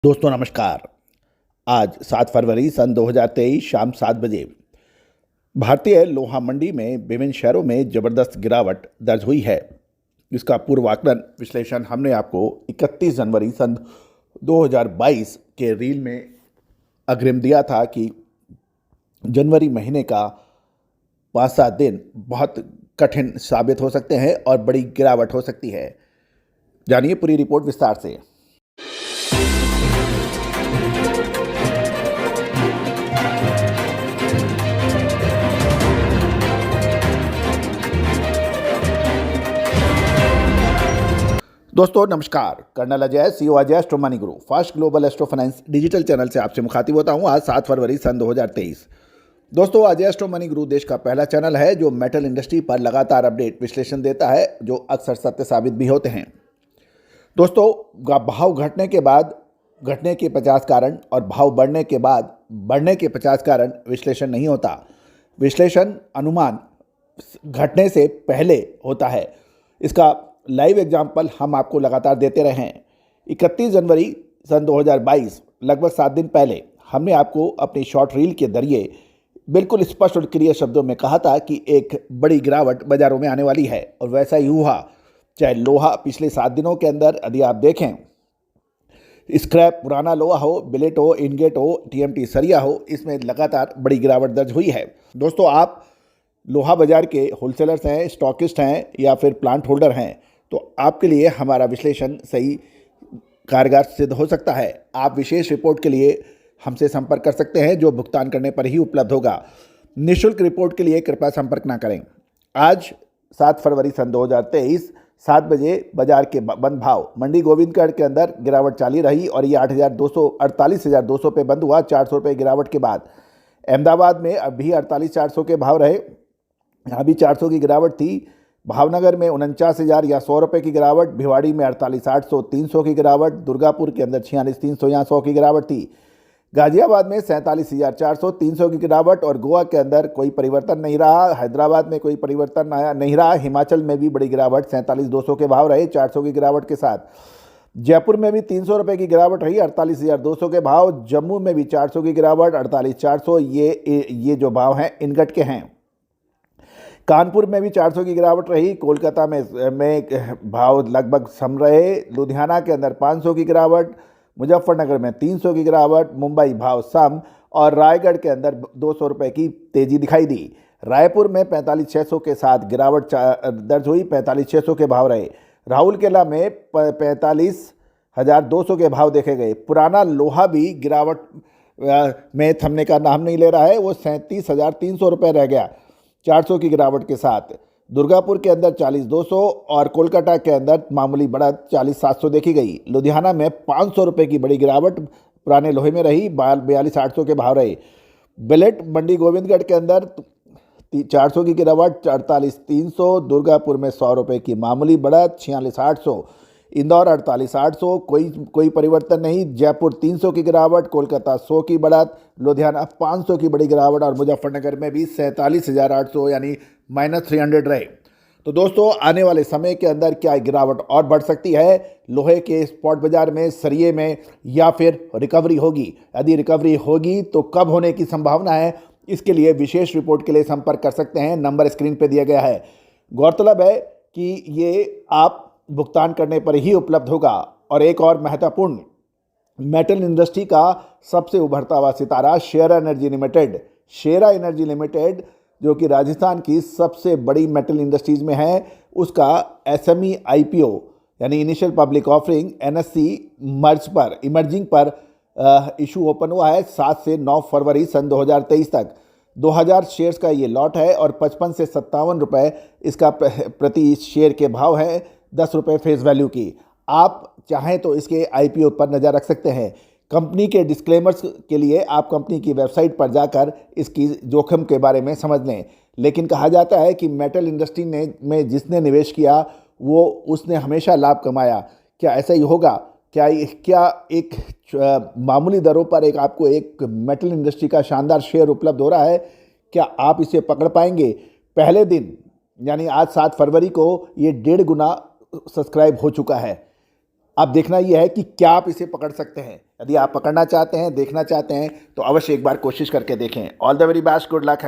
दोस्तों नमस्कार। आज 7 फरवरी सन 2023 शाम 7 बजे भारतीय लोहा मंडी में विभिन्न शहरों में जबरदस्त गिरावट दर्ज हुई है। इसका पूर्वाकलन विश्लेषण हमने आपको 31 जनवरी सन 2022 के रील में अग्रिम दिया था कि जनवरी महीने का 5-7 दिन बहुत कठिन साबित हो सकते हैं और बड़ी गिरावट हो सकती है। जानिए पूरी रिपोर्ट विस्तार से। दोस्तों नमस्कार। Colonel Ajay, CEO Ajay astro money guru, fast global astro finance digital channel से आपसे मुखातिब होता हूं। आज 7 फरवरी सन 2023। दोस्तों अजय एस्ट्रो मनी गुरु देश का पहला चैनल है जो मेटल इंडस्ट्री पर लगातार अपडेट विश्लेषण देता है, जो अक्सर सत्य साबित भी होते हैं। दोस्तों भाव घटने के बाद घटने के 50 कारण और भाव बढ़ने के बाद बढ़ने के 50 कारण विश्लेषण नहीं होता। विश्लेषण अनुमान घटने से पहले होता है। इसका लाइव एग्जाम्पल हम आपको लगातार देते रहे हैं। 31 जनवरी सन 2022 लगभग 7 दिन पहले हमने आपको अपनी शॉर्ट रील के जरिए बिल्कुल स्पष्ट और क्लियर शब्दों में कहा था कि एक बड़ी गिरावट बाजारों में आने वाली है, और वैसा ही हुआ। चाहे लोहा पिछले 7 दिनों के अंदर यदि आप देखें, स्क्रैप पुराना लोहा हो, बिलेट हो, इनगेट हो, टीएमटी सरिया हो, इसमें लगातार बड़ी गिरावट दर्ज हुई है। दोस्तों आप लोहा बाजार के होलसेलर्स हैं, स्टॉकिस्ट हैं या फिर प्लांट होल्डर हैं, तो आपके लिए हमारा विश्लेषण सही कारगर सिद्ध हो सकता है। आप विशेष रिपोर्ट के लिए हमसे संपर्क कर सकते हैं, जो भुगतान करने पर ही उपलब्ध होगा। निःशुल्क रिपोर्ट के लिए कृपया संपर्क ना करें। आज 7 फरवरी सन 2023 7 बजे बाजार के बंद भाव मंडी गोविंदगढ़ के अंदर गिरावट चाली रही और ये 48,200 पे बंद हुआ। 400 रुपये गिरावट के बाद अहमदाबाद में अभी 48,400 के भाव रहे, यहाँ भी 400 की गिरावट थी। भावनगर में 49,000 या 100 रुपये की गिरावट, भिवाड़ी में 48,800 300 की गिरावट, दुर्गापुर के अंदर 46,300 या 100 की गिरावट थी। गाजियाबाद में 47,400 300 की गिरावट, और गोवा के अंदर कोई परिवर्तन नहीं रहा। हैदराबाद में कोई परिवर्तन नहीं रहा। हिमाचल में भी बड़ी गिरावट 47,200 के भाव रहे 400 की गिरावट के साथ। जयपुर में भी 300 रुपये की गिरावट रही 48,200 के भाव। जम्मू में भी 400 की गिरावट 48,400, ये जो भाव हैं इनगट के हैं। कानपुर में भी 400 की गिरावट रही। कोलकाता में भाव लगभग सम रहे। लुधियाना के अंदर 500 की गिरावट, मुजफ्फरनगर में 300 की गिरावट, मुंबई भाव सम, और रायगढ़ के अंदर 200 रुपये की तेजी दिखाई दी। रायपुर में 45,600 के साथ गिरावट दर्ज हुई, 45,600 के भाव रहे। राउरकेला में 45,200 के भाव देखे गए। पुराना लोहा भी गिरावट में थमने का नाम नहीं ले रहा है, वो 37,300 रुपये रह गया 400 की गिरावट के साथ। दुर्गापुर के अंदर 40,200 और कोलकाता के अंदर मामूली बढ़त 40,700 देखी गई। लुधियाना में 500 रुपये की बड़ी गिरावट पुराने लोहे में रही, 42,800 के भाव रहे। बिलेट मंडी गोविंदगढ़ के अंदर 400 की गिरावट 48,300, दुर्गापुर में 100 रुपये की मामूली बढ़त 46,800, इंदौर 48,800 कोई परिवर्तन नहीं। जयपुर 300 की गिरावट, कोलकाता 100 की बढ़त, लुधियाना 500 की बड़ी गिरावट, और मुजफ्फरनगर में भी 47,800 यानी -300 रहे। तो दोस्तों आने वाले समय के अंदर क्या गिरावट और बढ़ सकती है लोहे के स्पॉट बाजार में, सरिये में, या फिर रिकवरी होगी? यदि रिकवरी होगी तो कब होने की संभावना है? इसके लिए विशेष रिपोर्ट के लिए संपर्क कर सकते हैं। नंबर स्क्रीन पर दिया गया है। गौरतलब है कि ये आप भुगतान करने पर ही उपलब्ध होगा। और एक और महत्वपूर्ण, मेटल इंडस्ट्री का सबसे उभरता हुआ सितारा शेरा एनर्जी लिमिटेड जो कि राजस्थान की सबसे बड़ी मेटल इंडस्ट्रीज में है, उसका एसएमई आईपीओ यानी initial public offering NSC emerging पर इशू ओपन हुआ है 7 से 9 फरवरी सन 2023 तक। 2000 शेयर्स का ये लॉट है और 55 से 57 रुपये इसका प्रति शेयर के भाव है, 10 रुपये फेस वैल्यू की। आप चाहें तो इसके आईपीओ पर नज़र रख सकते हैं। कंपनी के डिस्क्लेमर्स के लिए आप कंपनी की वेबसाइट पर जाकर इसकी जोखिम के बारे में समझ लें। लेकिन कहा जाता है कि मेटल इंडस्ट्री में जिसने निवेश किया वो उसने हमेशा लाभ कमाया। क्या ऐसा ही होगा? क्या एक मामूली दरों पर आपको एक मेटल इंडस्ट्री का शानदार शेयर उपलब्ध हो रहा है? क्या आप इसे पकड़ पाएंगे? पहले दिन यानी आज 7 फरवरी को ये 1.5 गुना सब्सक्राइब हो चुका है। अब देखना यह है कि क्या आप इसे पकड़ सकते हैं। यदि आप पकड़ना चाहते हैं, देखना चाहते हैं, तो अवश्य एक बार कोशिश करके देखें। All the very best, good luck.